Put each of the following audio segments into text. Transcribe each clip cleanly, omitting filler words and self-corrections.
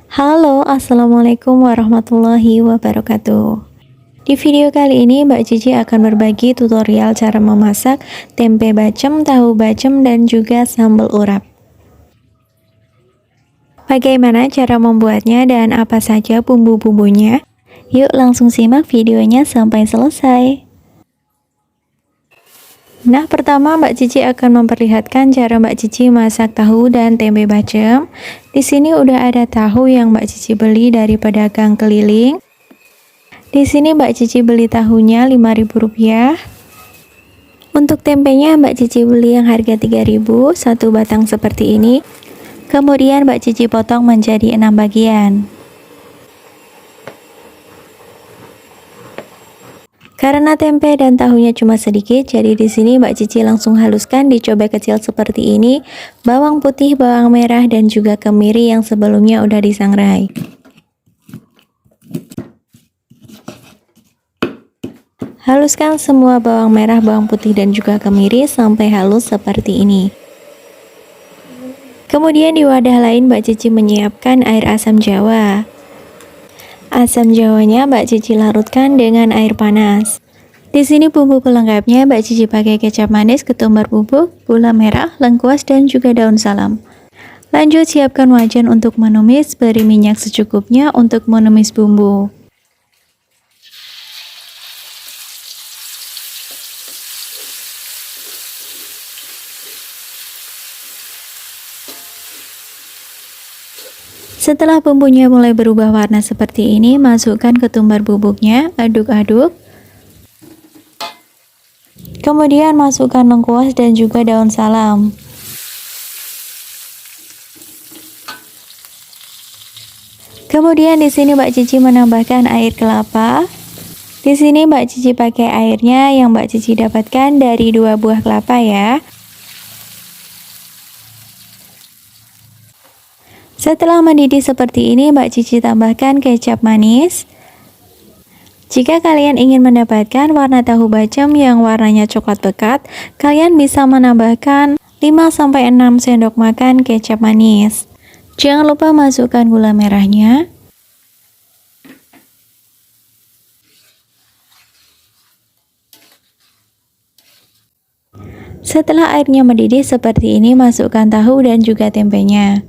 Halo, assalamualaikum warahmatullahi wabarakatuh. Di video kali ini Mbak Cici akan berbagi tutorial cara memasak tempe bacem, tahu bacem, dan juga sambal urap. Bagaimana cara membuatnya dan apa saja bumbu-bumbunya? Yuk langsung simak videonya sampai selesai. Nah, pertama Mbak Cici akan memperlihatkan cara Mbak Cici masak tahu dan tempe bacem. Di sini udah ada tahu yang Mbak Cici beli dari pedagang keliling. Di sini Mbak Cici beli tahunya Rp5.000. Untuk tempenya Mbak Cici beli yang harga Rp3.000, satu batang seperti ini. Kemudian Mbak Cici potong menjadi 6 bagian. Karena tempe dan tahunya cuma sedikit, jadi di sini Mbak Cici langsung haluskan di cobek kecil seperti ini, bawang putih, bawang merah, dan juga kemiri yang sebelumnya udah disangrai. Haluskan semua bawang merah, bawang putih, dan juga kemiri sampai halus seperti ini. Kemudian di wadah lain Mbak Cici menyiapkan air asam jawa. Asam jawanya Mbak Cici larutkan dengan air panas. Di sini bumbu pelengkapnya Mbak Cici pakai kecap manis, ketumbar bubuk, gula merah, lengkuas, dan juga daun salam. Lanjut siapkan wajan untuk menumis, beri minyak secukupnya untuk menumis bumbu. Setelah bumbunya mulai berubah warna seperti ini, masukkan ketumbar bubuknya, aduk-aduk. Kemudian masukkan lengkuas dan juga daun salam. Kemudian di sini Mbak Cici menambahkan air kelapa. Di sini Mbak Cici pakai airnya yang Mbak Cici dapatkan dari 2 buah kelapa ya. Setelah mendidih seperti ini, Mbak Cici tambahkan kecap manis. Jika kalian ingin mendapatkan warna tahu bacem yang warnanya coklat pekat, kalian bisa menambahkan 5-6 sendok makan kecap manis. Jangan lupa masukkan gula merahnya. Setelah airnya mendidih seperti ini, masukkan tahu dan juga tempenya.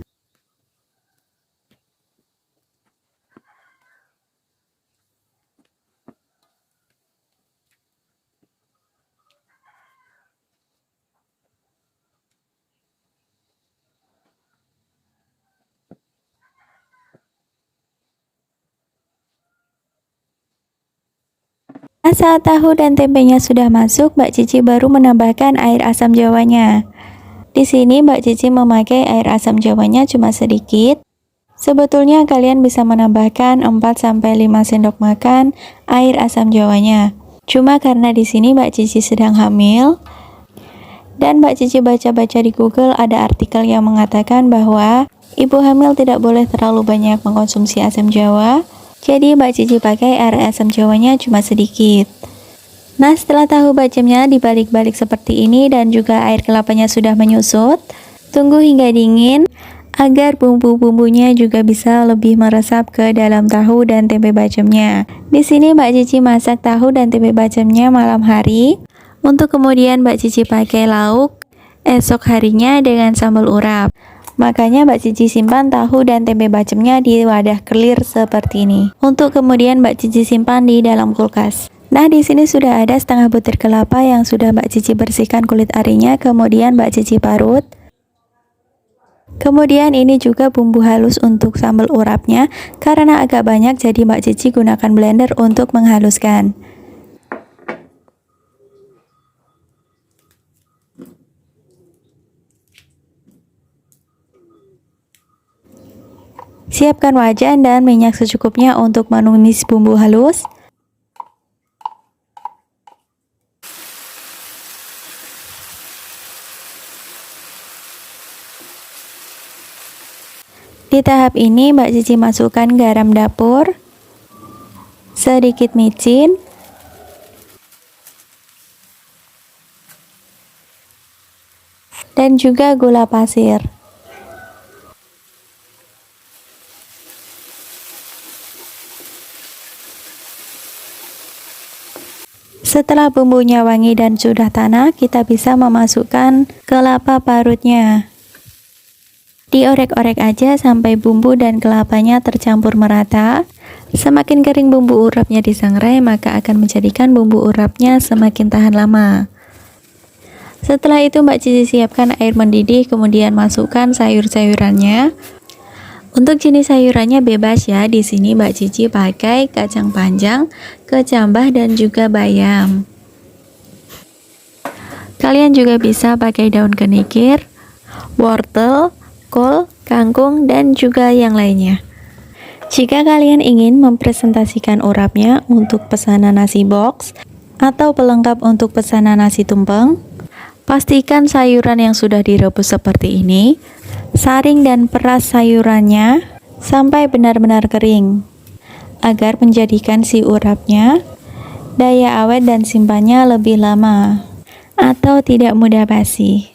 Nah, saat tahu dan tempenya sudah masuk, Mbak Cici baru menambahkan air asam jawanya. Di sini Mbak Cici memakai air asam jawanya cuma sedikit. Sebetulnya kalian bisa menambahkan 4-5 sendok makan air asam jawanya. Cuma karena di sini Mbak Cici sedang hamil dan Mbak Cici baca-baca di Google ada artikel yang mengatakan bahwa ibu hamil tidak boleh terlalu banyak mengkonsumsi asam jawa. Jadi Mbak Cici pakai air asam jawanya cuma sedikit. Nah, setelah tahu bacemnya dibalik-balik seperti ini dan juga air kelapanya sudah menyusut, tunggu hingga dingin agar bumbu-bumbunya juga bisa lebih meresap ke dalam tahu dan tempe bacemnya. Di sini Mbak Cici masak tahu dan tempe bacemnya malam hari, untuk kemudian Mbak Cici pakai lauk esok harinya dengan sambal urap. Makanya Mbak Cici simpan tahu dan tempe bacemnya di wadah clear seperti ini, untuk kemudian Mbak Cici simpan di dalam kulkas. Nah, di sini sudah ada setengah butir kelapa yang sudah Mbak Cici bersihkan kulit arinya, kemudian Mbak Cici parut. Kemudian ini juga bumbu halus untuk sambal urapnya, karena agak banyak jadi Mbak Cici gunakan blender untuk menghaluskan. Siapkan wajan dan minyak secukupnya untuk menumis bumbu halus. Di tahap ini Mbak Cici masukkan garam dapur, sedikit micin, dan juga gula pasir. Setelah bumbunya wangi dan sudah tanak, kita bisa memasukkan kelapa parutnya. Diorek-orek aja sampai bumbu dan kelapanya tercampur merata. Semakin kering bumbu urapnya disangrai, maka akan menjadikan bumbu urapnya semakin tahan lama. Setelah itu Mbak Cici siapkan air mendidih, kemudian masukkan sayur-sayurannya. Untuk jenis sayurannya bebas ya. Di sini Mbak Cici pakai kacang panjang, kecambah dan juga bayam. Kalian juga bisa pakai daun kenikir, wortel, kol, kangkung dan juga yang lainnya. Jika kalian ingin mempresentasikan urapnya untuk pesanan nasi box atau pelengkap untuk pesanan nasi tumpeng, pastikan sayuran yang sudah direbus seperti ini. Saring dan peras sayurannya sampai benar-benar kering, agar menjadikan si urapnya daya awet dan simpannya lebih lama atau tidak mudah basi.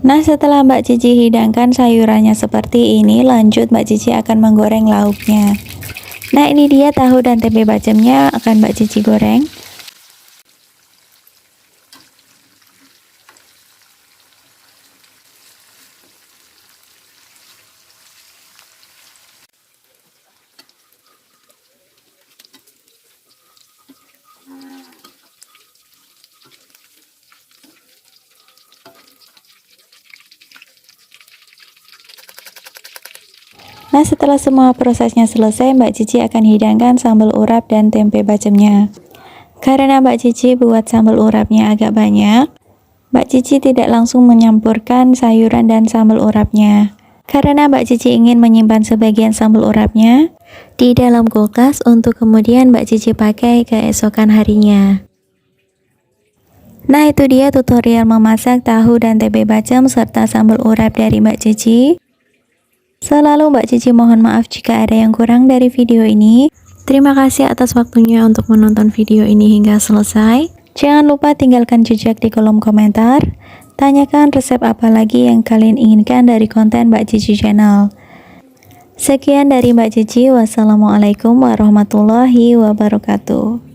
Nah, setelah Mbak Cici hidangkan sayurannya seperti ini, lanjut Mbak Cici akan menggoreng lauknya. Nah, ini dia tahu dan tempe bacemnya akan Mbak Cici goreng. Nah, setelah semua prosesnya selesai, Mbak Cici akan hidangkan sambal urap dan tempe bacemnya. Karena Mbak Cici buat sambal urapnya agak banyak, Mbak Cici tidak langsung menyampurkan sayuran dan sambal urapnya. Karena Mbak Cici ingin menyimpan sebagian sambal urapnya di dalam kulkas untuk kemudian Mbak Cici pakai keesokan harinya. Nah, itu dia tutorial memasak tahu dan tempe bacem serta sambal urap dari Mbak Cici. Selalu Mbak Cici mohon maaf jika ada yang kurang dari video ini. Terima kasih atas waktunya untuk menonton video ini hingga selesai. Jangan lupa tinggalkan jejak di kolom komentar. Tanyakan resep apa lagi yang kalian inginkan dari konten Mbak Cici Channel. Sekian dari Mbak Cici. Wassalamualaikum warahmatullahi wabarakatuh.